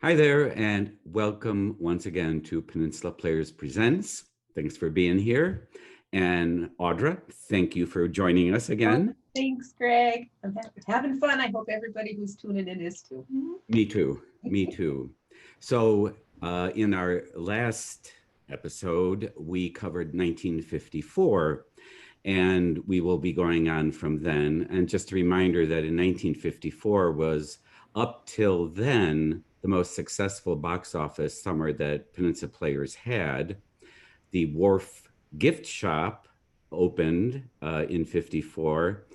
Hi there, and welcome once again to Peninsula Players Presents. Thanks for being here. And Audra, thank you for joining us again. Thanks, Greg. I'm having fun. I hope everybody who's tuning in is too. Me too. Me too. So in our last episode, we covered 1954, and we will be going on from then. And just a reminder that in 1954 was up till then the most successful box office summer that Peninsula Players had. The Wharf Gift Shop opened in 54,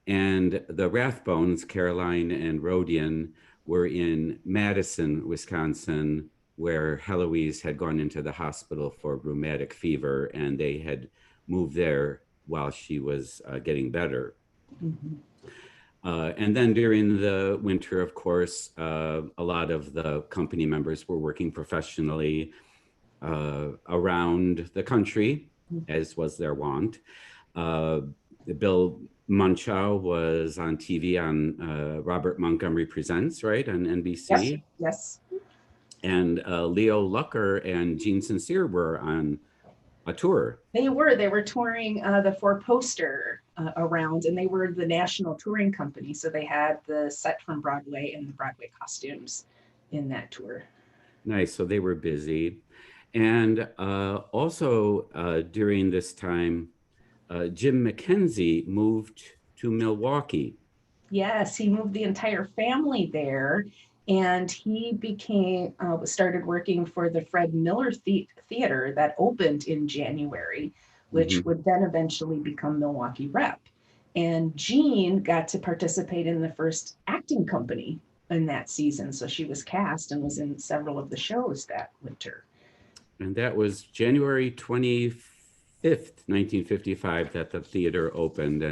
and the Rathbones, Caroline and Rodion, were in Madison, Wisconsin, where Heloise had gone into the hospital for rheumatic fever, and they had moved there while she was getting better. Mm-hmm. And then during the winter, of course, a lot of the company members were working professionally around the country, as was their wont. Bill Munchow was on TV on Robert Montgomery Presents, right, on NBC. Yes. And Leo Lucker and Gene Sincere were on a tour. They were touring the Four Poster around, and they were the national touring company. So they had the set from Broadway and the Broadway costumes in that tour. Nice. So they were busy. And also during this time, Jim Mckenzie moved to Milwaukee. Yes, he moved the entire family there. And he started working for the Fred Miller Theater that opened in January, which would then eventually become Milwaukee Rep. And Jean got to participate in the first acting company in that season. So she was cast and was in several of the shows that winter. And that was January 25th, 1955, that the theater opened.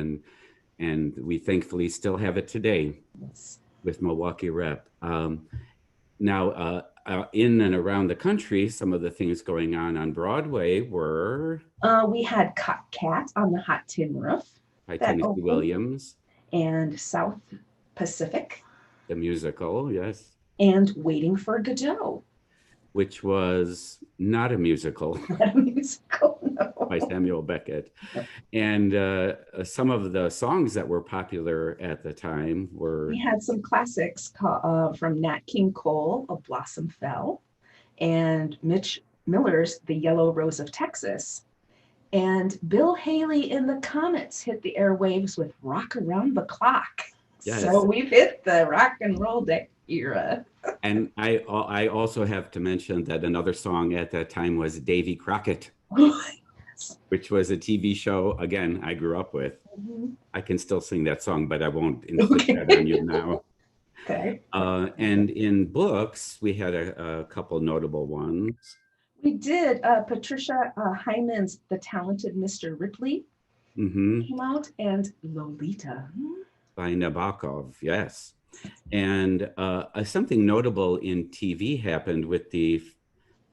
And we thankfully still have it today. Yes. With Milwaukee Rep. Now, in and around the country, some of the things going on Broadway were... we had Cat on the Hot Tin Roof. By Tennessee Williams. And South Pacific. The musical, yes. And Waiting for Godot. Which was not a musical. Not a musical, no. By Samuel Beckett. And some of the songs that were popular at the time were... We had some classics from Nat King Cole, A Blossom Fell, and Mitch Miller's The Yellow Rose of Texas. And Bill Haley and the Comets hit the airwaves with Rock Around the Clock. Yes. So we've hit the rock and roll era. And I also have to mention that another song at that time was Davy Crockett, which was a TV show, again, I grew up with. Mm-hmm. I can still sing that song, but I won't inflict that on you now. Okay. And in books, we had a couple notable ones. We did. Patricia Hyman's The Talented Mr. Ripley came out, and Lolita. By Nabokov, yes. And something notable in TV happened with the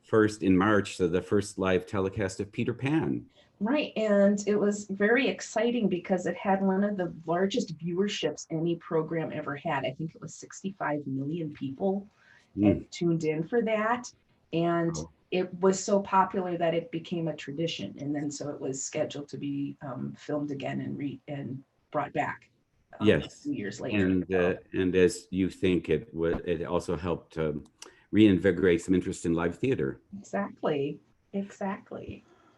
first, in March, so the first live telecast of Peter Pan. Right, and it was very exciting because it had one of the largest viewerships any program ever had. I think it was 65 million people had tuned in for that. And it was so popular that it became a tradition. And then so it was scheduled to be filmed again and brought back. Yes, a few years later. And as you think, it also helped reinvigorate some interest in live theater. Exactly.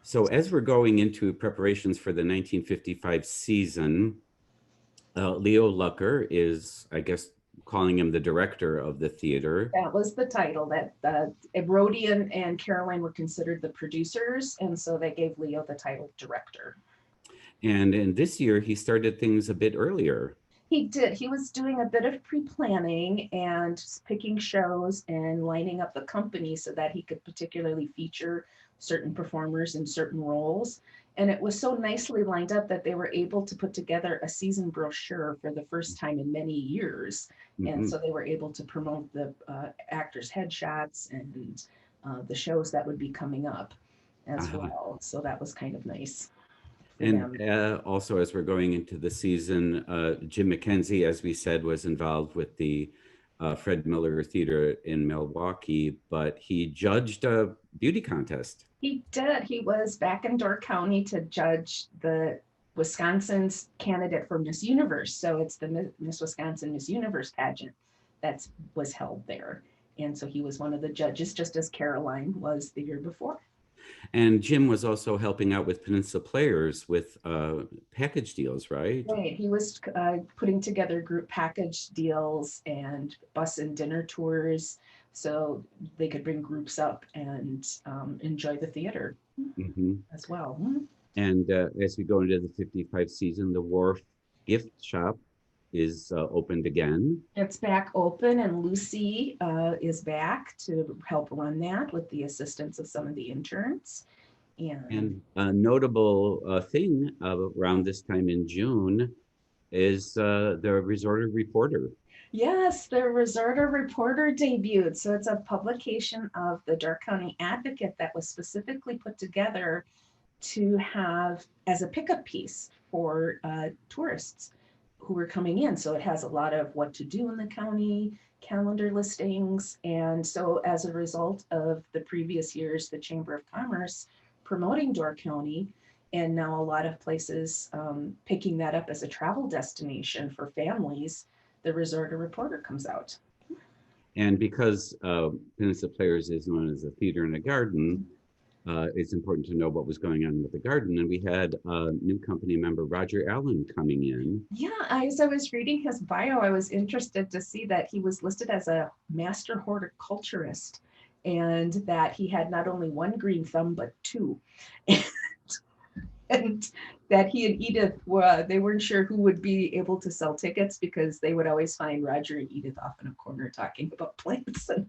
So as we're going into preparations for the 1955 season, Leo Lucker is, I guess, calling him the director of the theater. That was the title. That Rodion and Caroline were considered the producers, and so they gave Leo the title director. And in this year, he started things a bit earlier. He did. He was doing a bit of pre-planning and picking shows and lining up the company so that he could particularly feature certain performers in certain roles. And it was so nicely lined up that they were able to put together a season brochure for the first time in many years. And so they were able to promote the actors' headshots and the shows that would be coming up as well. So that was kind of nice. And also, as we're going into the season, Jim Mckenzie, as we said, was involved with the Fred Miller Theater in Milwaukee, but he judged a beauty contest. He did. He was back in Door County to judge the Wisconsin's candidate for Miss Universe. So it's the Miss Wisconsin Miss Universe pageant that was held there. And so he was one of the judges, just as Caroline was the year before. And Jim was also helping out with Peninsula Players with package deals, right? Right. He was putting together group package deals and bus and dinner tours so they could bring groups up and enjoy the theater as well. And as we go into the 55 season, the Wharf Gift Shop is opened again. It's back open, and Lucy is back to help run that with the assistance of some of the interns. And a notable thing around this time in June is the Resorter Reporter. Yes, the Resorter Reporter debuted. So it's a publication of the Door County Advocate that was specifically put together to have as a pickup piece for tourists who were coming in. So it has a lot of what to do in the county, calendar listings. And so as a result of the previous years, the Chamber of Commerce promoting Door County, and now a lot of places picking that up as a travel destination for families, the Resorter Reporter comes out. And because Peninsula Players is known as a theater in a garden, it's important to know what was going on with the garden. And we had a new company member, Roger Allen, coming in. Yeah, as I was reading his bio, I was interested to see that he was listed as a master horticulturist, and that he had not only one green thumb, but two. And that he and Edith, they weren't sure who would be able to sell tickets because they would always find Roger and Edith off in a corner talking about plants and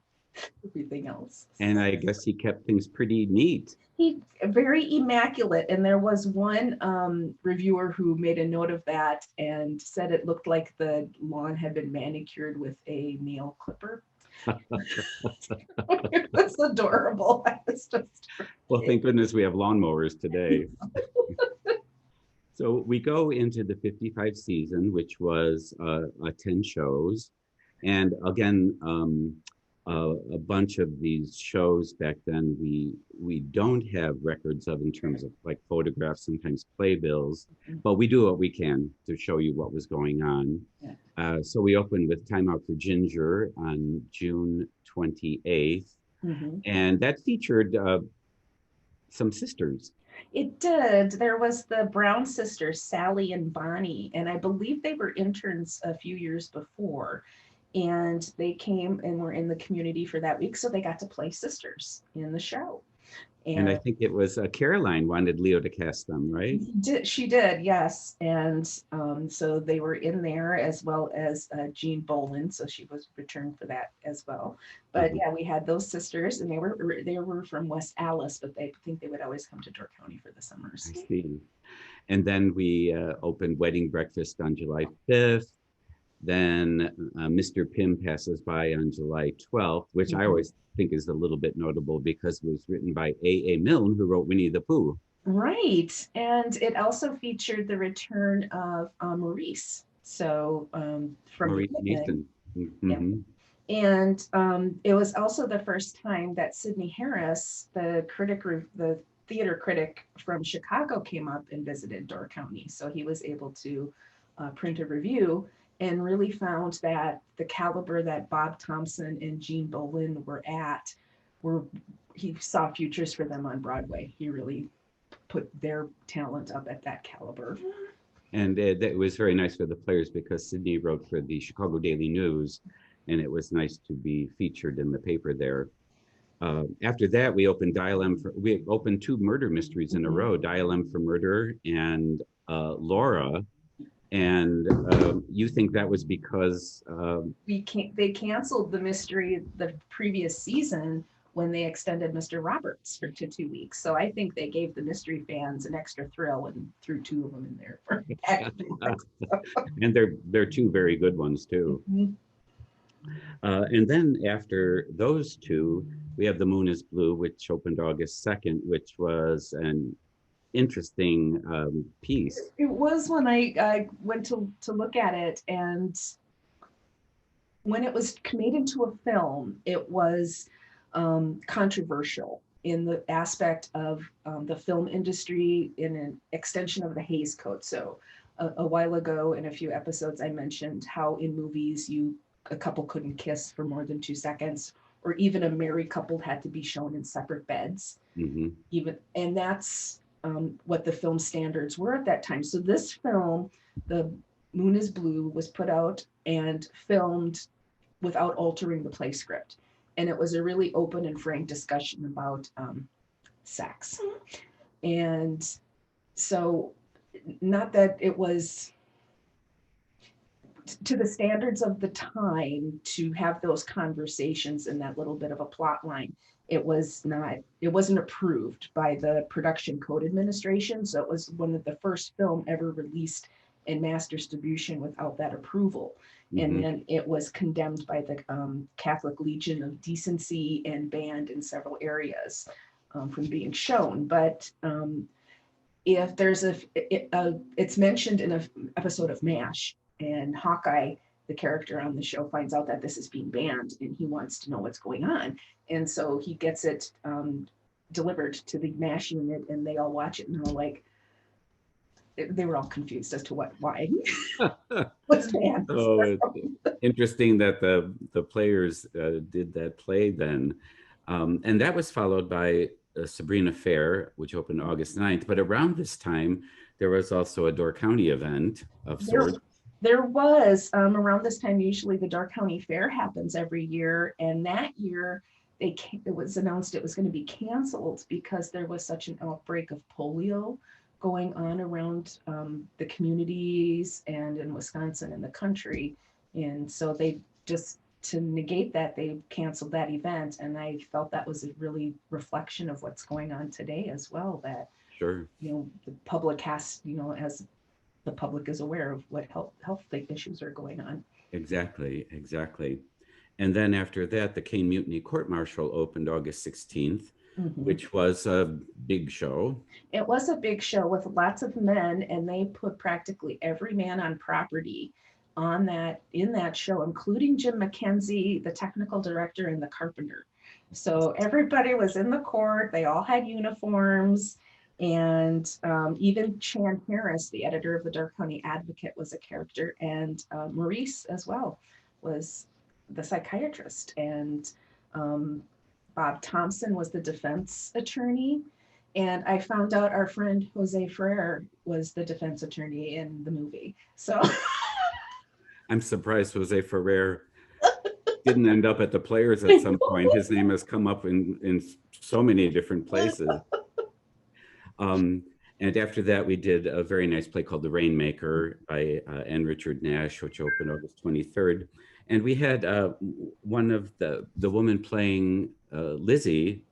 everything else. And I guess he kept things pretty neat. He very immaculate. And there was one reviewer who made a note of that and said it looked like the lawn had been manicured with a nail clipper. It was adorable. I was just well, thank goodness we have lawnmowers today. So we go into the 55 season, which was 10 shows. And again, a bunch of these shows back then, we don't have records of in terms of like photographs, sometimes playbills, but we do what we can to show you what was going on. Yeah. So we opened with Time Out for Ginger on June 28th, and that featured some sisters. It did. There was the Brown sisters, Sally and Bonnie, and I believe they were interns a few years before. And they came and were in the community for that week, so they got to play sisters in the show. And I think it was Caroline wanted Leo to cast them, right? She did, yes. And so they were in there, as well as Jean Boland, so she was returned for that as well. But yeah, we had those sisters, and they were from West Allis, but I think they would always come to Door County for the summers. I see. And then we opened Wedding Breakfast on July 5th. Then Mr. Pym passes by on July 12th, which I always think is a little bit notable because it was written by A.A. Milne, who wrote Winnie the Pooh. Right. And it also featured the return of Maurice. So from Maurice Nathan. And it was also the first time that Sidney Harris, the theater critic from Chicago, came up and visited Door County. So he was able to print a review and really found that the caliber that Bob Thompson and Jean Boland were at, he saw futures for them on Broadway. He really put their talent up at that caliber. And it was very nice for the players because Sidney wrote for the Chicago Daily News, and it was nice to be featured in the paper there. After that, we opened we opened two murder mysteries in a row, Dial M for Murder and Laura. And you think that was because they canceled the mystery the previous season when they extended Mr. Roberts to 2 weeks. So I think they gave the mystery fans an extra thrill and threw two of them in there for and they're two very good ones too. And then after those two, we have The Moon is Blue, which opened August 2nd, which was an interesting piece. It was when I went to look at it, and when it was made into a film, it was controversial in the aspect of the film industry in an extension of the Hays Code. So a while ago in a few episodes, I mentioned how in movies a couple couldn't kiss for more than 2 seconds, or even a married couple had to be shown in separate beds. And that's what the film standards were at that time. So this film, The Moon is Blue, was put out and filmed without altering the play script. And it was a really open and frank discussion about sex. And so, not that it was to the standards of the time to have those conversations in that little bit of a plot line. It wasn't approved by the Production Code Administration. So it was one of the first film ever released in mass distribution without that approval. And then it was condemned by the Catholic Legion of Decency and banned in several areas from being shown. But if there's it's mentioned in an episode of MASH, and Hawkeye, the character on the show, finds out that this is being banned and he wants to know what's going on. And so he gets it delivered to the MASH unit, and they all watch it and they're like, they were all confused as to why. What's banned? So it's interesting that the players did that play then. And that was followed by Sabrina Fair, which opened August 9th. But around this time, there was also a Door County event of sorts. There was around this time, usually the Door County Fair happens every year. And that year, it was announced it was going to be canceled because there was such an outbreak of polio going on around the communities and in Wisconsin and the country. And so they just, to negate that, they canceled that event. And I felt that was a really reflection of what's going on today as well, that, Sure, the public has, as the public is aware of what health issues are going on. exactly. And then after that, the Cane Mutiny Court Martial opened August 16th, which was a big show. It was a big show with lots of men, and they put practically every man on property in that show, including Jim Mckenzie, the technical director, and the carpenter. So everybody was in the court. They all had uniforms. And even Chan Harris, the editor of the Door County Advocate, was a character. And Maurice as well was the psychiatrist. And Bob Thompson was the defense attorney. And I found out our friend Jose Ferrer was the defense attorney in the movie. So I'm surprised Jose Ferrer didn't end up at the Players at some point. His name has come up in so many different places. And after that, we did a very nice play called The Rainmaker by N. Richard Nash, which opened August 23rd. And we had one of the woman playing Lizzie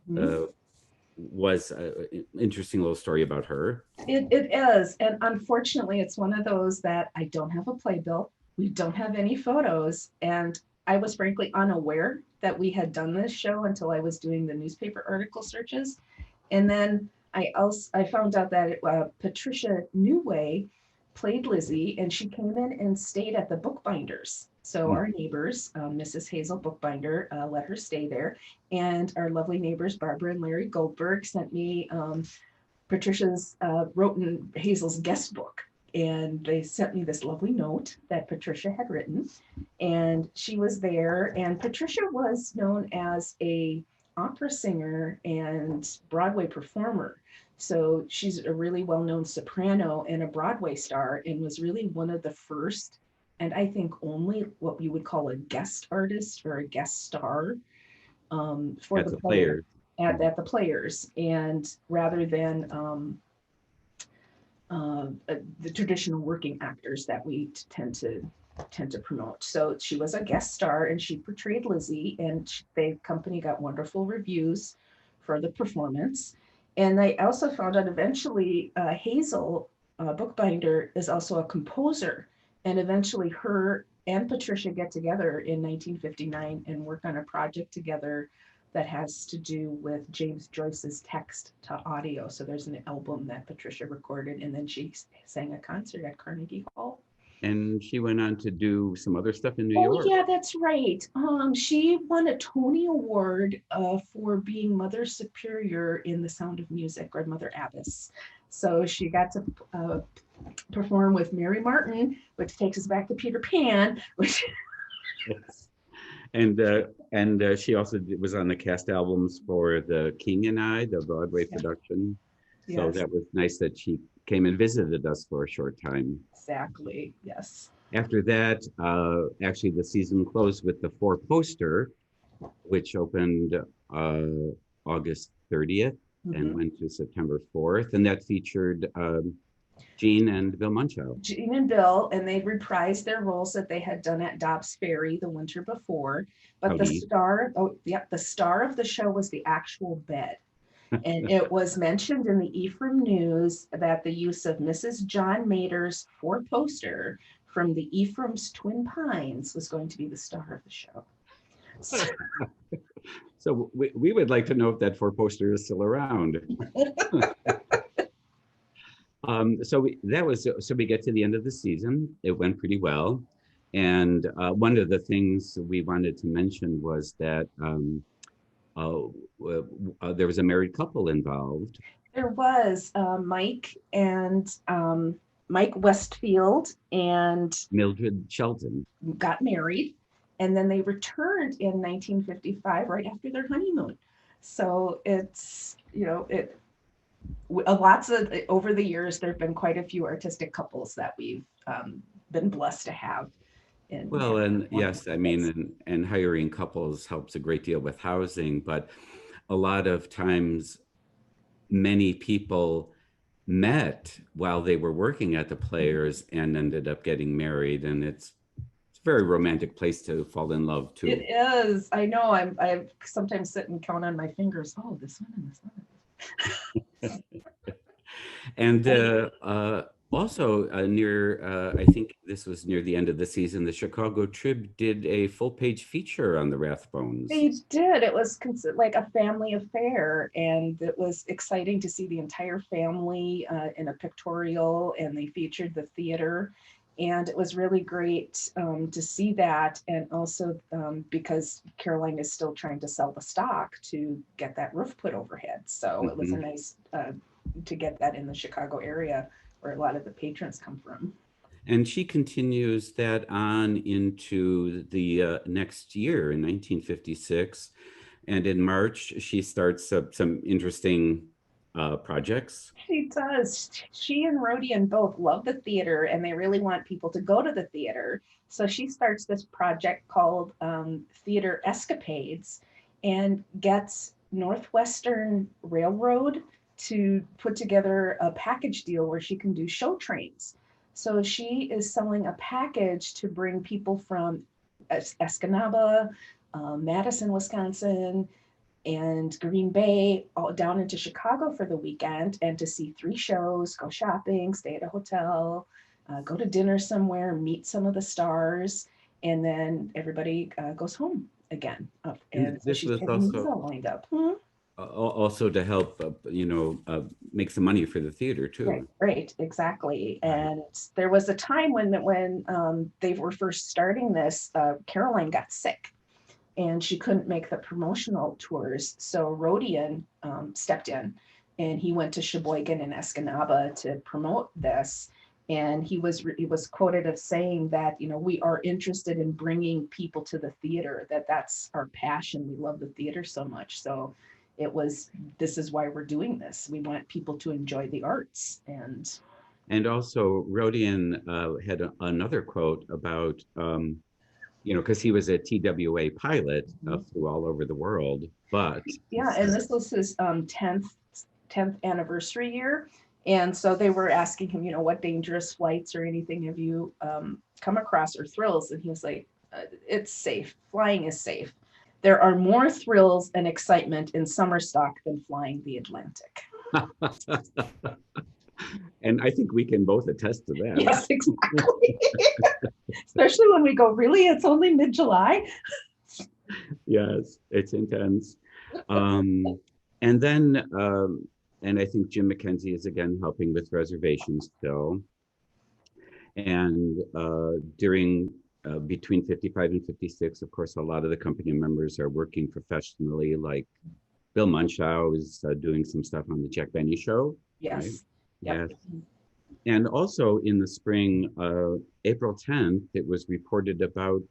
was an interesting little story about her. It is. And unfortunately, it's one of those that I don't have a playbill. We don't have any photos. And I was frankly unaware that we had done this show until I was doing the newspaper article searches. And then I found out that Patricia Newway played Lizzie, and she came in and stayed at the Bookbinders. So our neighbors, Mrs. Hazel Bookbinder, let her stay there. And our lovely neighbors, Barbara and Larry Goldberg, sent me Patricia's wrote in Hazel's guest book. And they sent me this lovely note that Patricia had written. And she was there. And Patricia was known as a opera singer and Broadway performer. So she's a really well-known soprano and a Broadway star, and was really one of the first, and I think only, what you would call a guest artist or a guest star for the Players. At the Players. And rather than the traditional working actors that we tend to promote. So she was a guest star, and she portrayed Lizzie, and the company got wonderful reviews for the performance. And I also found out eventually Hazel Bookbinder is also a composer, and eventually her and Patricia get together in 1959 and work on a project together that has to do with James Joyce's text to audio. So there's an album that Patricia recorded, and then she sang a concert at Carnegie Hall. And she went on to do some other stuff in New Oh, York. yeah, that's right. She won a Tony Award for being Mother Superior in The Sound of Music, or Mother Abbess. So she got to perform with Mary Martin, which takes us back to Peter Pan, which Yes. And she also was on the cast albums for The King and I, the Broadway yeah, production. So yes, that was nice that she came and visited us for a short time. exactly. Yes. After that, actually the season closed with the Four Poster, which opened August 30th and Mhm. went to September 4th. And that featured Gene and Bill Munchow. Gene and Bill, and they reprised their roles that they had done at Dobbs Ferry the winter before. But the Howdy. star, oh, yep, the star of the show was the actual bed. And it was mentioned in the Ephraim News that the use of Mrs. John Mater's four-poster from the Ephraim's Twin Pines was going to be the star of the show. So we would like to know if that four poster is still around. So we get to the end of the season. It went pretty well. And one of the things we wanted to mention was that there was a married couple involved. There was Mike Westfield and Mildred Shelton. got married, and then they returned in 1955 right after their honeymoon. So it's, lots of, over the years, there have been quite a few artistic couples that we've been blessed to have. Well, and yes, I mean, and hiring couples helps a great deal with housing, but a lot of times many people met while they were working at the Players and ended up getting married, and it's a very romantic place to fall in love too. It is. I know. I sometimes sit and count on my fingers. Oh, this one and this one. And also I think this was near the end of the season, the Chicago Trib did a full-page feature on the Rathbones. They did. It was like a family affair, and it was exciting to see the entire family in a pictorial, and they featured the theater. And it was really great to see that. And also because Caroline is still trying to sell the stock to get that roof put overhead. So it was a nice to get that in the Chicago area where a lot of the patrons come from. And she continues that on into the next year in 1956. And in March, she starts some interesting projects. She does. She and Rodion both love the theater, and they really want people to go to the theater. So she starts this project called Theater Escapades and gets Northwestern Railroad to put together a package deal where she can do show trains. So she is selling a package to bring people from Escanaba, Madison, Wisconsin, and Green Bay, all down into Chicago for the weekend, and to see 3 shows, go shopping, stay at a hotel, go to dinner somewhere, meet some of the stars, and then everybody goes home again. And so she's getting these all lined up. Also to help, make some money for the theater too. Right, exactly. And there was a time when they were first starting this, Caroline got sick, and she couldn't make the promotional tours. So Rodion stepped in, and he went to Sheboygan and Escanaba to promote this. And he was quoted as saying that, we are interested in bringing people to the theater, that's our passion. We love the theater so much. So this is why we're doing this. We want people to enjoy the arts. And also Rodion had another quote about, because he was a TWA pilot, flew all over the world, but. Yeah, and this was his 10th anniversary year. And so they were asking him, what dangerous flights or anything have you come across, or thrills? And he was like, it's safe. Flying is safe. There are more thrills and excitement in summer stock than flying the Atlantic. And I think we can both attest to that. Yes, exactly. Especially when we go, really? It's only mid-July? Yes, it's intense. And then, and I think Jim Mckenzie is again helping with reservations still. And during between 55 and 56, of course, a lot of the company members are working professionally, like Bill Munshaw is doing some stuff on the Jack Benny show, right? Yes. Yep. Yes. And also in the spring, April 10th, it was reported about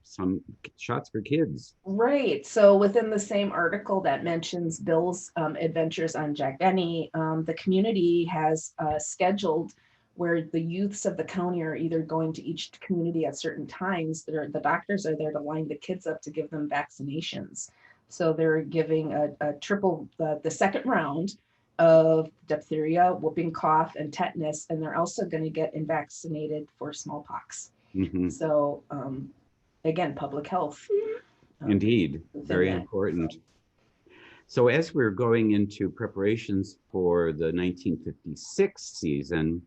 some shots for kids. Right. So within the same article that mentions Bill's adventures on Jack Benny, the community has scheduled where the youths of the county are either going to each community at certain times. The doctors are there to line the kids up to give them vaccinations. So they're giving a triple, the second round of diphtheria, whooping cough, and tetanus, and they're also going to get vaccinated for smallpox. Mhm. So again, public health. Indeed, very that. important. So as we're going into preparations for the 1956 season,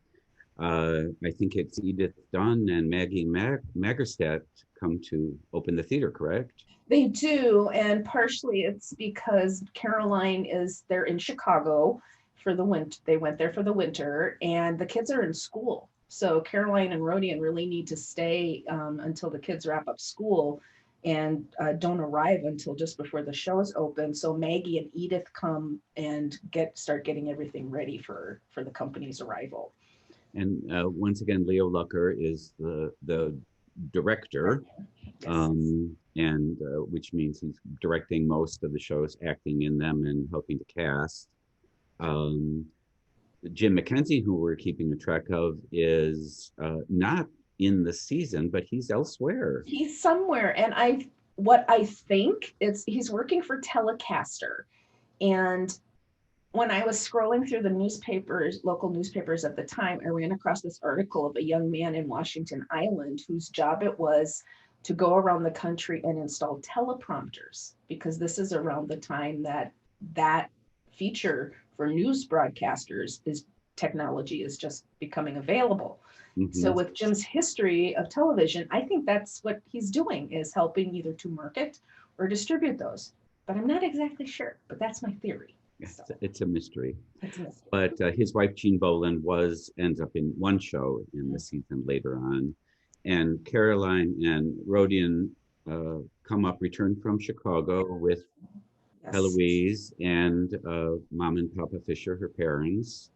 I think it's Edith Dunn and Maggie Magerstadt come to open the theater, correct? They do, and partially it's because Caroline they're in Chicago for the winter. They went there for the winter, and the kids are in school. So Caroline and Rodion really need to stay until the kids wrap up school and don't arrive until just before the shows open. So Maggie and Edith come and start getting everything ready for the company's arrival. And once again, Leo Lucker is the director, Yes. and which means he's directing most of the shows, acting in them, and helping to cast. Jim Mckenzie, who we're keeping a track of, is not in the season, but he's elsewhere. He's somewhere, and what I think he's working for Telecaster, and when I was scrolling through the newspapers, local newspapers at the time, I ran across this article of a young man in Washington Island whose job it was to go around the country and install teleprompters, because this is around the time that feature for news broadcasters technology is just becoming available. Mm-hmm. So with Jim's history of television, I think that's what he's doing, is helping either to market or distribute those. But I'm not exactly sure, but that's my theory. So. It's a mystery. But his wife, Jean Boland, ends up in one show in the season later on. And Caroline and Rodion return from Chicago with Heloise and Mom and Papa Fisher, her parents.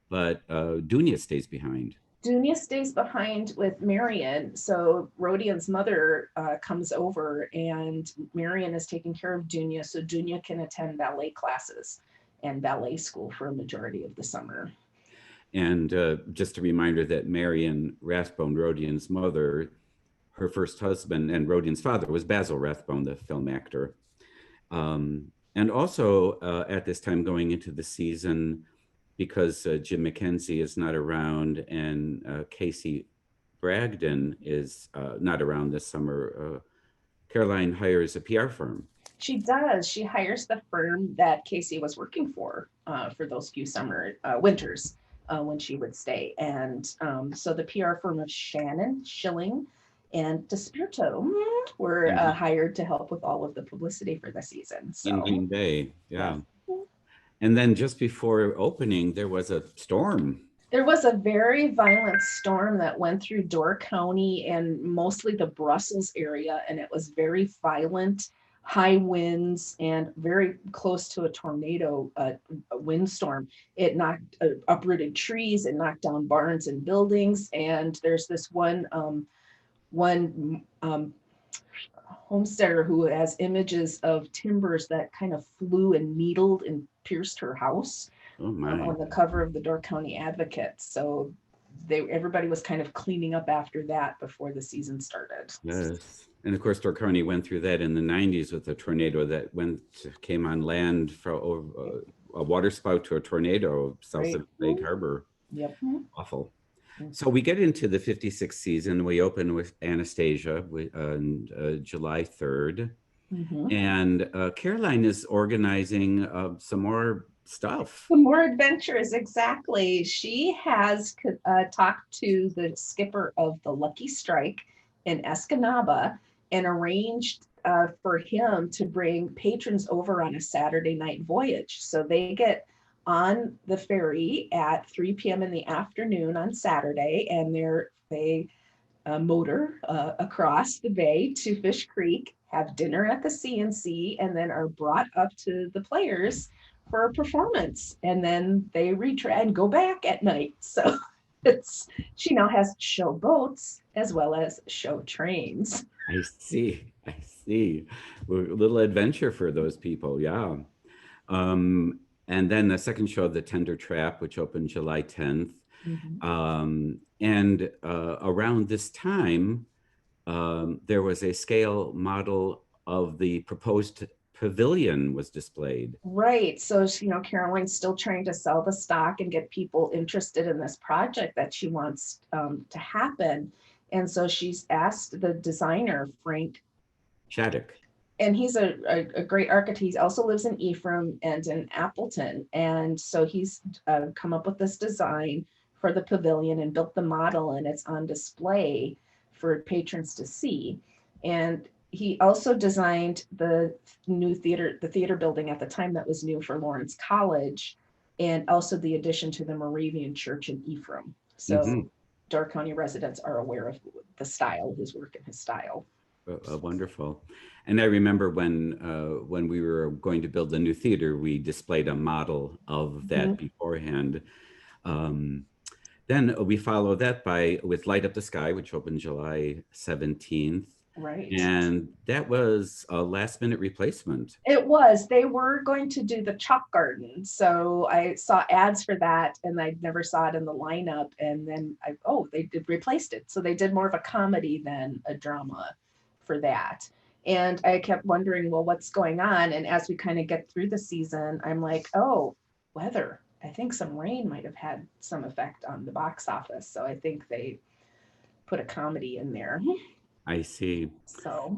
But Dunya stays behind. Dunya stays behind with Marion. So Rodion's mother comes over, and Marion is taking care of Dunya, so Dunya can attend ballet classes and ballet school for a majority of the summer. And just a reminder that Marion Rathbone, Rodion's mother, her first husband and Rodion's father was Basil Rathbone, the film actor. And also at this time going into the season, because Jim Mckenzie is not around and Casey Bragdon is not around this summer, Caroline hires a PR firm. She does. She hires the firm that Casey was working for those few winters when she would stay. And so the PR firm of Shannon, Schilling, and DeSpirito were hired to help with all of the publicity for the season. So. In Green Bay, yeah. And then just before opening, there was a storm. There was a very violent storm that went through Door County and mostly the Brussels area, and it was very violent, high winds, and very close to a tornado, a windstorm. It uprooted trees, it knocked down barns and buildings, and there's this one homesteader who has images of timbers that kind of flew and needled and pierced her house on the cover of the Door County Advocate. So everybody was kind of cleaning up after that before the season started. Yes. And of course, Door County went through that in the 90s with a tornado that came on land from a water spout to a tornado south of Lake Harbor. Yep. Awful. So we get into the 56th season. We open with Anastasia on July 3rd. Mm-hmm. And Caroline is organizing some more stuff. Some more adventures, exactly. She has talked to the skipper of the Lucky Strike in Escanaba and arranged for him to bring patrons over on a Saturday night voyage. So they get on the ferry at 3 p.m. in the afternoon on Saturday, and they motor across the bay to Fish Creek, have dinner at the CNC, and then are brought up to the players for a performance. And then they and go back at night. So she now has show boats as well as show trains. I see. I see. A little adventure for those people. Yeah. And then the second show, The Tender Trap, which opened July 10th. And around this time, there was a scale model of the proposed pavilion was displayed. Right. So, Caroline's still trying to sell the stock and get people interested in this project that she wants to happen. And so she's asked the designer, Frank Shattuck. And he's a great architect. He also lives in Ephraim and in Appleton. And so he's come up with this design for the pavilion and built the model, and it's on display for patrons to see. And he also designed the new theater building at the time that was new for Lawrence College, and also the addition to the Moravian Church in Ephraim. So Door County residents are aware of the style, his work and his style. Wonderful. And I remember when we were going to build the new theater, we displayed a model of that beforehand. Then we follow that with Light Up the Sky, which opened July 17th. Right. And that was a last minute replacement. It was. They were going to do the Chalk Garden. So I saw ads for that and I never saw it in the lineup. And then they replaced it. So they did more of a comedy than a drama for that. And I kept wondering, well, what's going on? And as we kind of get through the season, I'm like, weather. I think some rain might have had some effect on the box office. So I think they put a comedy in there. I see. So,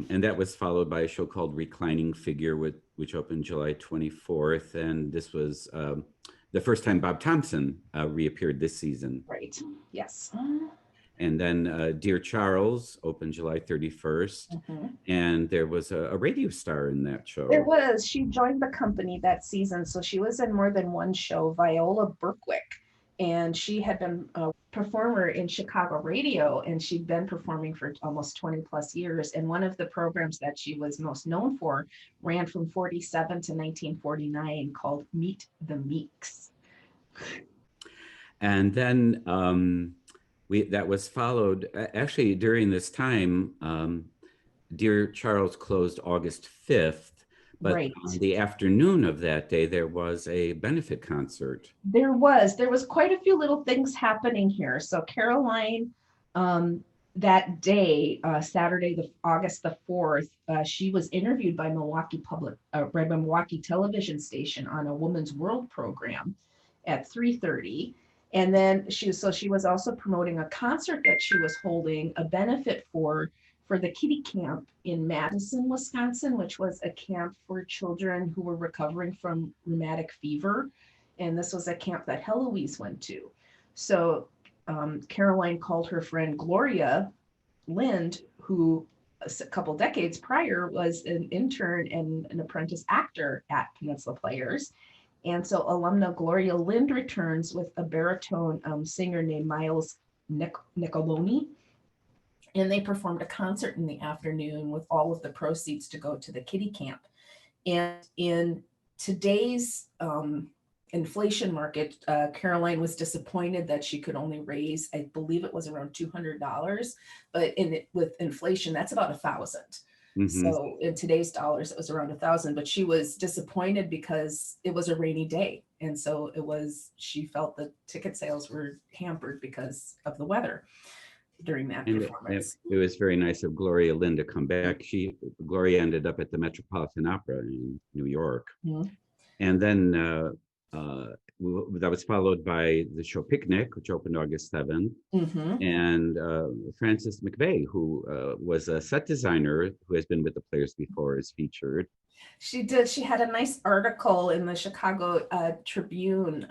and that was followed by a show called Reclining Figure, which opened July 24th. And this was the first time Bob Thompson reappeared this season. Right. Yes. And then Dear Charles opened July 31st. And there was a radio star in that show. There was. She joined the company that season. So she was in more than one show, Viola Berkwick. And she had been a performer in Chicago radio, and she'd been performing for almost 20 plus years. And one of the programs that she was most known for ran from 47 to 1949 called Meet the Meeks. And then that was followed, actually during this time, Dear Charles closed August 5th. But on the afternoon of that day, there was a benefit concert. There was quite a few little things happening here. So Caroline, that day, Saturday, August the 4th, she was interviewed by Milwaukee television station on a Woman's World program at 3:30. And then she was also promoting a concert that she was holding, a benefit for the kiddie camp in Madison, Wisconsin, which was a camp for children who were recovering from rheumatic fever. And this was a camp that Heloise went to. So Caroline called her friend Gloria Lind, who a couple decades prior was an intern and an apprentice actor at Peninsula Players. And so alumna Gloria Lind returns with a baritone singer named Miles Nicoloni. And they performed a concert in the afternoon with all of the proceeds to go to the kiddie camp. And in today's inflation market, Caroline was disappointed that she could only raise, I believe it was around $200, but with inflation, that's about $1,000. So in today's dollars, it was around $1,000, but she was disappointed because it was a rainy day. And so she felt the ticket sales were hampered because of the weather during that performance. It was very nice of Gloria Lind to come back. Gloria ended up at the Metropolitan Opera in New York. And then that was followed by the show Picnic, which opened August 7th. And Frances McVeigh, who was a set designer who has been with the Players before, is featured. She did. She had a nice article in the Chicago Tribune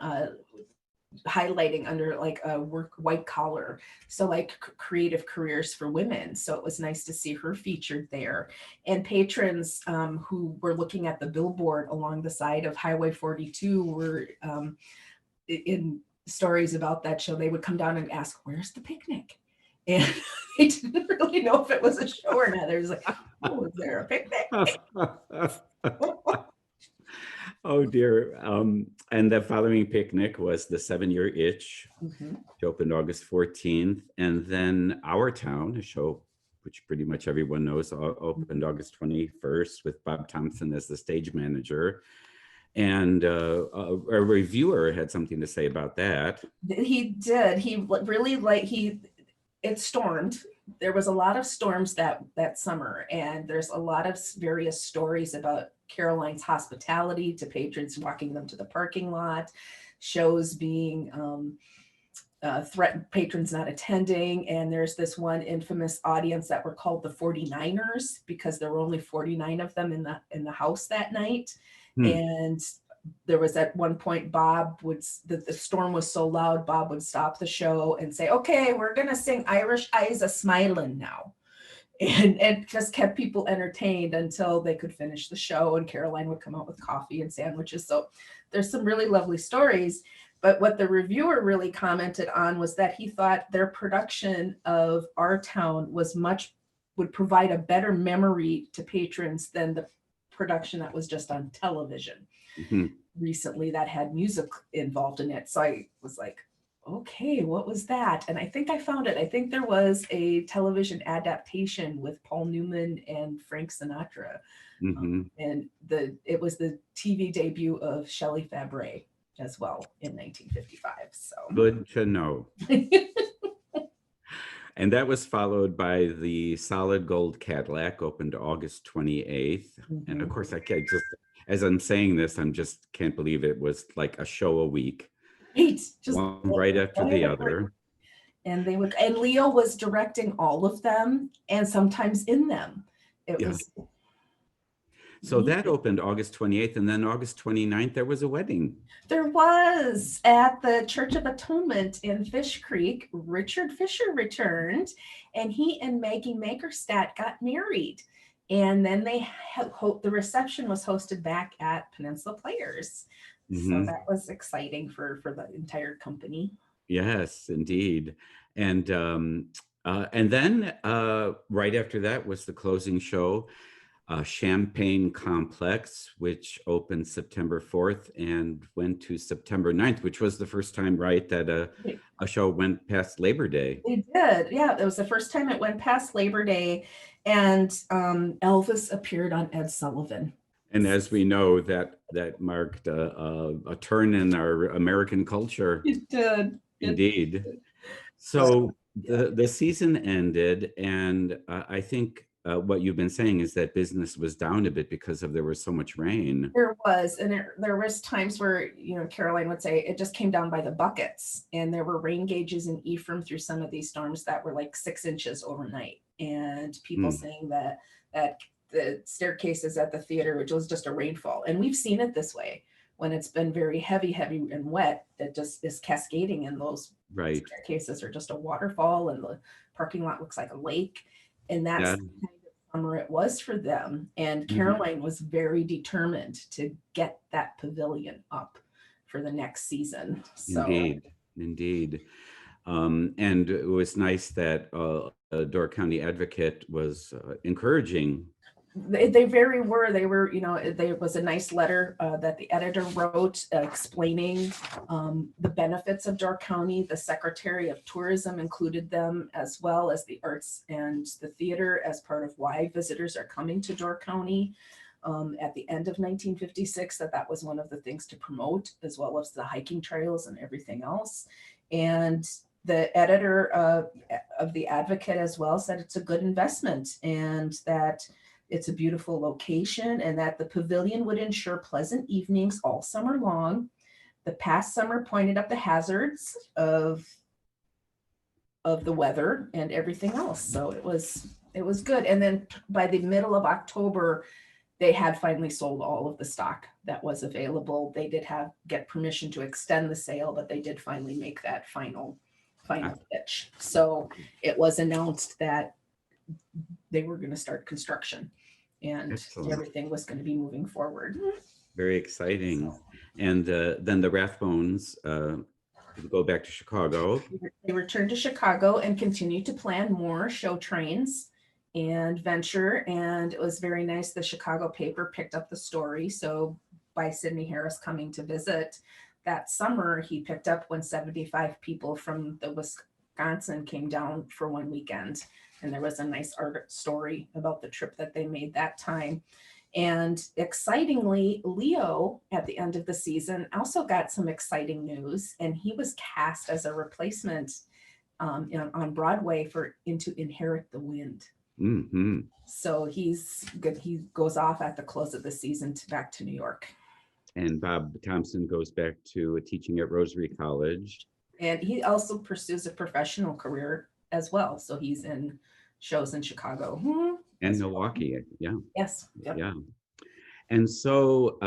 highlighting under like a work white collar, so like creative careers for women. So it was nice to see her featured there. And patrons who were looking at the billboard along the side of Highway 42 were in stories about that show, they would come down and ask, where's the picnic? And they didn't really know if it was a show or not. There was like, oh, is there a picnic? Oh dear. And the following picnic was the 7-Year Itch, Mhm. which opened August 14th. And then Our Town, a show which pretty much everyone knows, opened August 21st with Bob Thompson as the stage manager. And a reviewer had something to say about that. He did. He really it stormed. There was a lot of storms that summer, and there's a lot of various stories about Caroline's hospitality to patrons, walking them to the parking lot, shows being threatened, patrons not attending. And there's this one infamous audience that were called the 49ers because there were only 49 of them in the house that night. And there was at one point, Bob would, the storm was so loud, Bob would stop the show and say, okay, we're going to sing Irish Eyes a Smilin' now. And just kept people entertained until they could finish the show, and Caroline would come out with coffee and sandwiches. So there's some really lovely stories. But what the reviewer really commented on was that he thought their production of Our Town would provide a better memory to patrons than the production that was just on television recently that had music involved in it. So I was like, okay, what was that? And I think I found it. I think there was a television adaptation with Paul Newman and Frank Sinatra. And it was the TV debut of Shelley Fabre as well in 1955. So good to know. And that was followed by the Solid Gold Cadillac, opened August 28th. And of course, I can't just, as I'm saying this, just can't believe it was like a show a week. Right, just one right after the other. And Leo was directing all of them and sometimes in them. It was. So that opened August 28th, and then August 29th, there was a wedding. There was at the Church of Atonement in Fish Creek. Richard Fisher returned, and he and Maggie Makerstadt got married. And then the reception was hosted back at Peninsula Players. So that was exciting for the entire company. Yes, indeed. And then right after that was the closing show, Champagne Complex, which opened September 4th and went to September 9th, which was the first time, right, that a show went past Labor Day. It did. Yeah, it was the first time it went past Labor Day. And Elvis appeared on Ed Sullivan. And as we know, that marked a turn in our American culture. It did. Indeed. So the season ended, and I think what you've been saying is that business was down a bit because there was so much rain. There was, and there was times where, Caroline would say it just came down by the buckets, and there were rain gauges in Ephraim through some of these storms that were like 6 inches overnight, and people saying that the staircases at the theater, which was just a rainfall. And we've seen it this way when it's been very heavy and wet, that just is cascading, and those staircases are just a waterfall, and the parking lot looks like a lake. And that's the kind of summer it was for them. And Caroline was very determined to get that pavilion up for the next season. So. Indeed. And it was nice that Door County Advocate was encouraging. They very were. They were, there was a nice letter that the editor wrote explaining the benefits of Door County. The Secretary of Tourism included them, as well as the arts and the theater, as part of why visitors are coming to Door County at the end of 1956, that was one of the things to promote, as well as the hiking trails and everything else. And the editor of the Advocate as well said it's a good investment, and that it's a beautiful location, and that the pavilion would ensure pleasant evenings all summer long. The past summer pointed up the hazards of the weather and everything else. So it was good. And then by the middle of October, they had finally sold all of the stock that was available. They did get permission to extend the sale, but they did finally make that final pitch. So it was announced that they were going to start construction, and Excellent. everything was going to be moving forward. Very exciting. And then the Rathbones go back to Chicago. They returned to Chicago and continued to plan more show trains and venture. And it was very nice. The Chicago paper picked up the story. So by Sidney Harris coming to visit that summer, he picked up when 75 people from the Wisconsin came down for one weekend. And there was a nice art story about the trip that they made that time. And excitingly, Leo at the end of the season also got some exciting news, and he was cast as a replacement on Broadway into Inherit the Wind. Mm-hmm. So he's good. He goes off at the close of the season back to New York. And Bob Thompson goes back to teaching at Rosary College. And he also pursues a professional career as well. So he's in shows in Chicago. And Milwaukee, yeah. Yes. Yep. Yeah. And so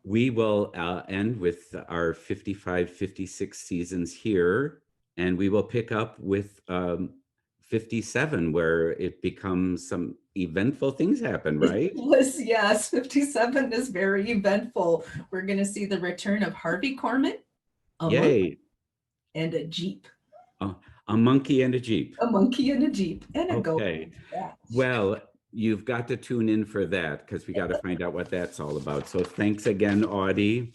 we will end with our 55, 56 seasons here, and we will pick up with 57, where it becomes some eventful things happen, right? Yes, 57 is very eventful. We're going to see the return of Harvey Korman, Yay. And a Jeep. A monkey and a Jeep. A monkey and a Jeep and a goat. Okay. Well, you've got to tune in for that, because we got to find out what that's all about. So thanks again, Audie.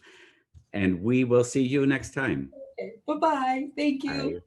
And we will see you next time. Okay. Bye-bye. Thank you. Bye.